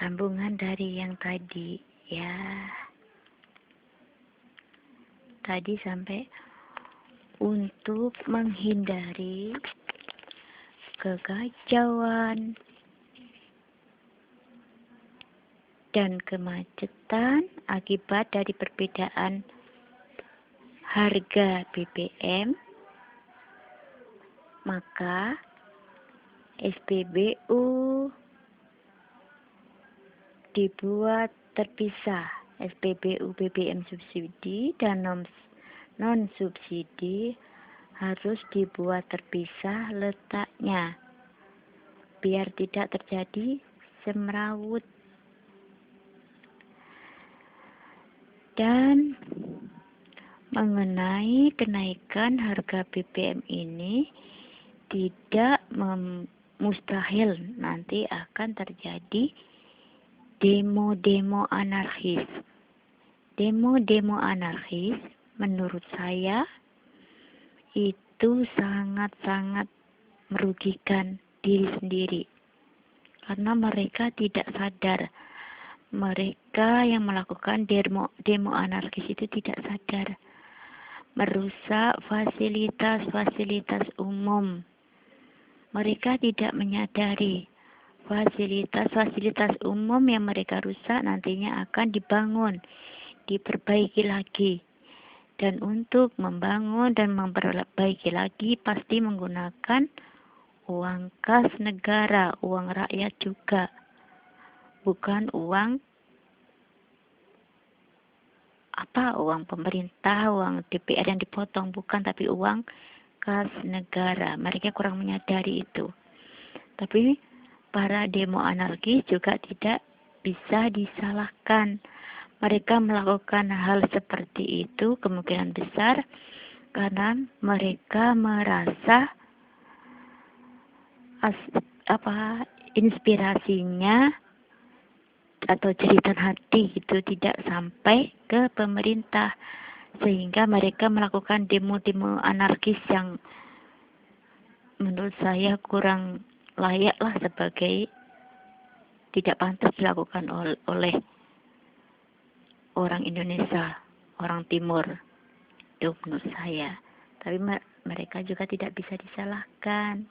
Sambungan dari yang tadi, ya. Tadi sampai untuk menghindari kekacauan dan kemacetan akibat dari perbedaan harga BBM, maka SPBU dibuat terpisah. SPBU BBM subsidi dan non subsidi harus dibuat terpisah letaknya biar tidak terjadi semrawut. Dan mengenai kenaikan harga BBM ini tidak mustahil nanti akan terjadi demo-demo anarkis. Demo-demo anarkis menurut saya itu sangat-sangat merugikan diri sendiri. Karena mereka tidak sadar. Mereka yang melakukan demo anarkis itu tidak sadar. Merusak fasilitas-fasilitas umum. Mereka tidak menyadari fasilitas-fasilitas umum yang mereka rusak nantinya akan dibangun, diperbaiki lagi. Dan untuk membangun dan memperbaiki lagi pasti menggunakan uang kas negara, uang rakyat juga. Bukan uang uang pemerintah, uang DPR yang dipotong, bukan, tapi uang kas negara. Mereka kurang menyadari itu. Tapi para demo anarkis juga tidak bisa disalahkan. Mereka melakukan hal seperti itu kemungkinan besar karena mereka merasa inspirasinya atau jeritan hati itu tidak sampai ke pemerintah, sehingga mereka melakukan demo-demo anarkis yang menurut saya kurang layaklah, sebagai tidak pantas dilakukan oleh orang Indonesia, orang Timur, itu menurut saya. Tapi mereka juga tidak bisa disalahkan.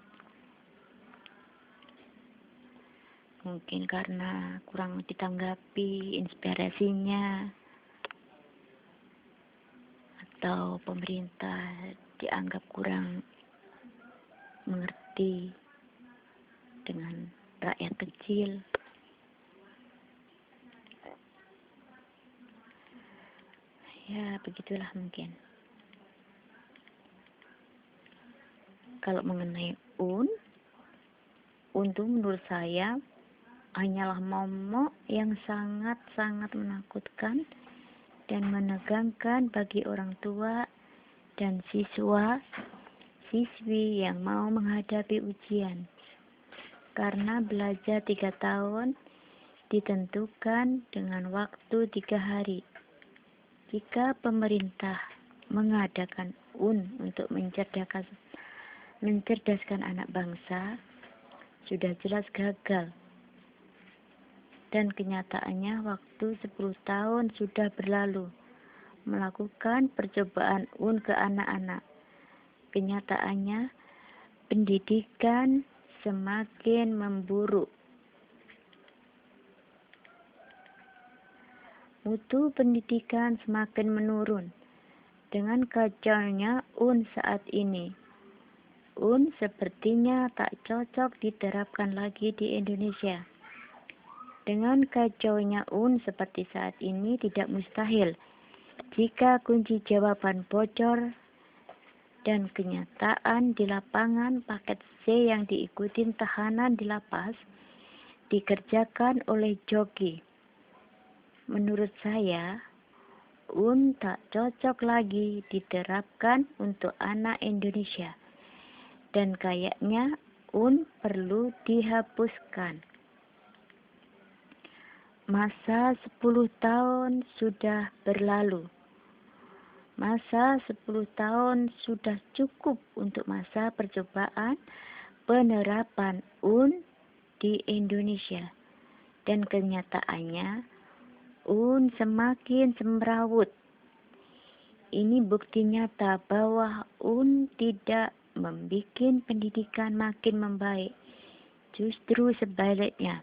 Mungkin karena kurang ditanggapi inspirasinya, atau pemerintah dianggap kurang mengerti dengan rakyat kecil. Ya, begitulah mungkin. Kalau mengenai itu menurut saya hanyalah momok yang sangat-sangat menakutkan dan menegangkan bagi orang tua dan siswi yang mau menghadapi ujian. Karena belajar 3 tahun ditentukan dengan waktu 3 hari. Jika pemerintah mengadakan untuk mencerdaskan anak bangsa, sudah jelas gagal. Dan kenyataannya waktu 10 tahun sudah berlalu melakukan percobaan ke anak-anak. Kenyataannya pendidikan semakin memburuk. Mutu pendidikan semakin menurun dengan kacaunya saat ini. Sepertinya tak cocok diterapkan lagi di Indonesia. Dengan kacaunya seperti saat ini tidak mustahil jika kunci jawaban bocor dan kenyataan di lapangan paket C yang diikuti tahanan di lapas dikerjakan oleh joki. Menurut saya, tak cocok lagi diterapkan untuk anak Indonesia. Dan kayaknya perlu dihapuskan. Masa 10 tahun sudah berlalu. Masa 10 tahun sudah cukup untuk masa percobaan penerapan di Indonesia. dan kenyataannya semakin semrawut. Ini bukti nyata bahwa tidak membuat pendidikan makin membaik. Justru sebaliknya.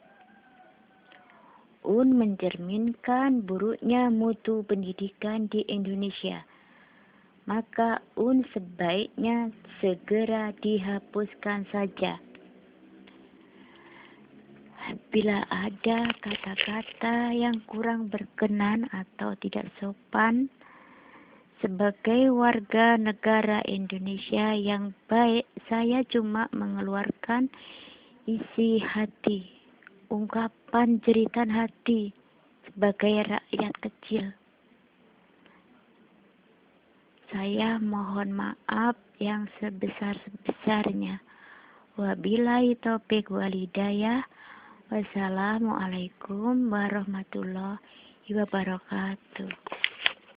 Mencerminkan buruknya mutu pendidikan di Indonesia. Maka sebaiknya segera dihapuskan saja. Bila ada kata-kata yang kurang berkenan atau tidak sopan, sebagai warga negara Indonesia yang baik, saya cuma mengeluarkan isi hati, ungkapan jeritan hati sebagai rakyat kecil. Saya mohon maaf yang sebesar-besarnya. Wabillahi taufiq wal hidayah. Wassalamualaikum warahmatullahi wabarakatuh.